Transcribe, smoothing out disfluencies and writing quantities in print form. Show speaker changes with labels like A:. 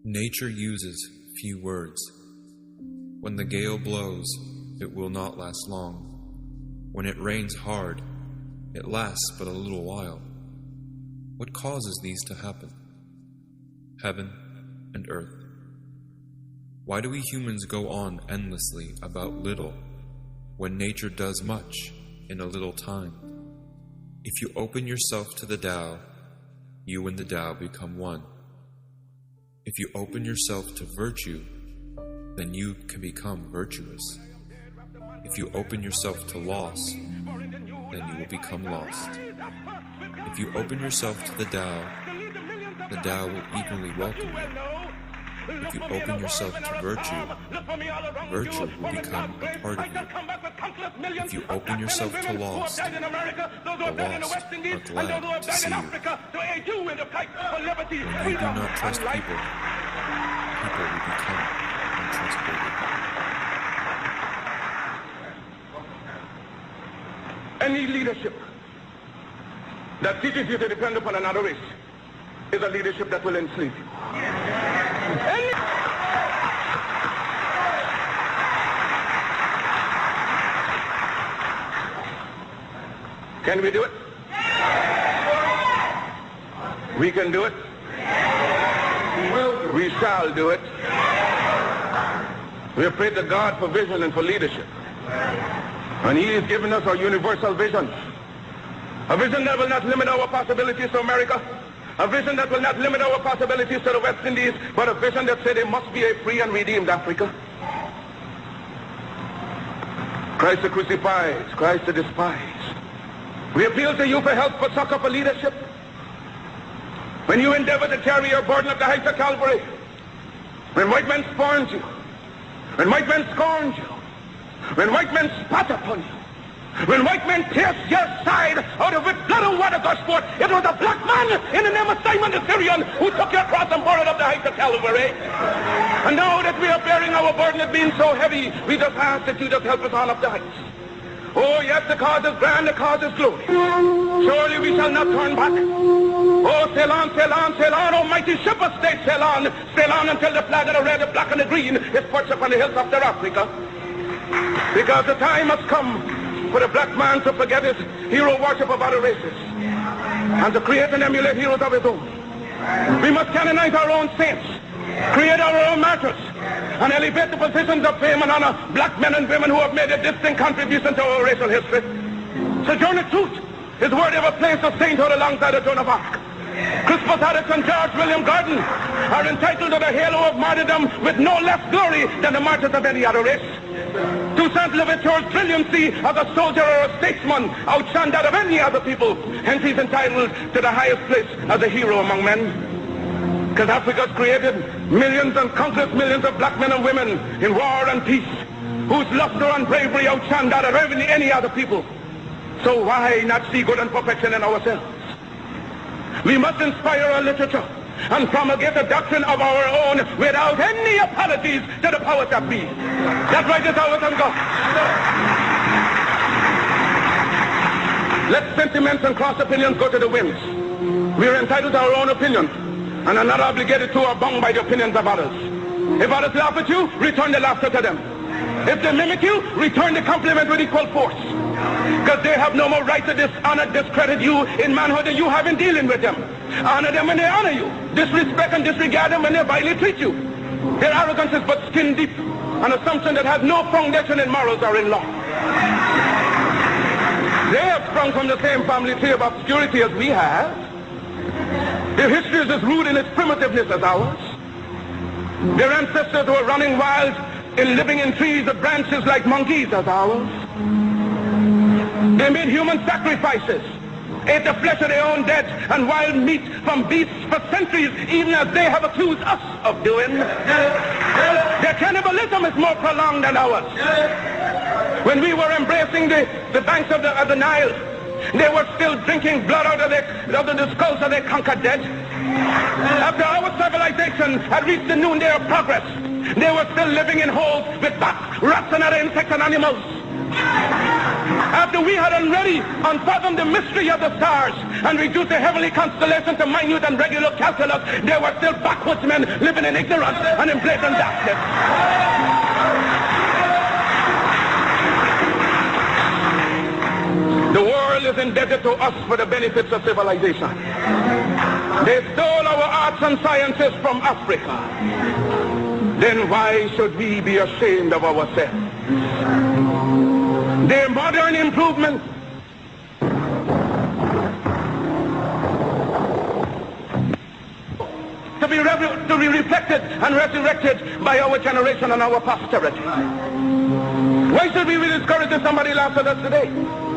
A: Nature uses few words. When the gale blows, it will not last long. When it rains hard, it lasts but a little while. What causes these to happen? Heaven and earth. Why do we humans go on endlessly about little, when nature does much in a little time? If you open yourself to the Tao, you and the Tao become one. If you open yourself to virtue, then you can become virtuous. If you open yourself to loss, then you will become lost. If you open yourself to the Tao will eagerly welcome you. If you open yourself to virtue, virtue will become a part of you. If you open yourself to loss, the lost are glad to see you. When you do not trust people, people will become untrustworthy.
B: Any leadership that teaches you to depend upon another race is a leadership that will enslave you. Can we do it? We can do it. We shall do it. We have prayed to God for vision and for leadership. And He has given us our universal vision. A vision that will not limit our possibilities to America. A vision that will not limit our possibilities to the West Indies, but a vision that said there must be a free and redeemed Africa. Christ the crucified, Christ the despised. We appeal to you for help, for succor, for leadership. When you endeavor to carry your burden up the heights of Calvary, when white men scorned you, when white men scorned you, when white men spat upon you, when white men pierced your side out of it blood and water gushed forth, it was a black man in the name of Simon the Syrian who took your cross and bore it up the heights of Calvary. And now that we are bearing our burden of being so heavy, we just ask that you just help us on up the heights. Oh yes, the cause is grand, the cause is glory. Surely we shall not turn back. Oh, sail on, sail on, sail on, oh mighty ship of state, sail on until the flag of the red, the black, and the green is perched upon the hills of their Africa. Because the time has come for the black man to forget his hero worship of other races and to create and emulate heroes of his own. We must canonize our own saints, create our own martyrs, and elevate the positions of fame and honor black men and women who have made a distinct contribution to our racial history. Sojourner Truth is worthy of a place of sainthood alongside the Joan of Arc. Crispus Attucks and George William Gordon are entitled to the halo of martyrdom with no less glory than the martyrs of any other race. Toussaint Louverture's brilliancy as a soldier or a statesman outshone that of any other people. Hence he's entitled to the highest place as a hero among men. Because Africa's created millions and countless millions of black men and women in war and peace, whose luster and bravery outshone that of any other people. So why not see good and perfection in ourselves? We must inspire our literature and promulgate the doctrine of our own without any apologies to the powers that be. That right is ours and God. Let sentiments and cross opinions go to the winds. We are entitled to our own opinion and are not obligated to or bound by the opinions of others. If others laugh at you, return the laughter to them. If they mimic you, return the compliment with equal force. Because they have no more right to dishonor, discredit you in manhood than you have in dealing with them. Honor them when they honor you. Disrespect and disregard them when they vilely treat you. Their arrogance is but skin deep, an assumption that has no foundation in morals or in law. They have sprung from the same family tree of obscurity as we have. Their history is as rude in its primitiveness as ours. Their ancestors were running wild in living in trees of branches like monkeys as ours. They made human sacrifices, ate the flesh of their own dead and wild meat from beasts for centuries, even as they have accused us of doing. Their cannibalism is more prolonged than ours. When we were embracing the banks of the Nile, they were still drinking blood out of the skulls of their conquered dead. After our civilization had reached the noonday of progress, they were still living in holes with bats, rats, and other insects and animals. After we had already unfathomed the mystery of the stars and reduced the heavenly constellation to minute and regular calculus, there were still backwards men living in ignorance and in blatant darkness. The world is indebted to us for the benefits of civilization. They stole our arts and sciences from Africa. Then why should we be ashamed of ourselves? Their modern improvements to be reflected and resurrected by our generation and our posterity. Why should we be discouraged if somebody laughs at us today?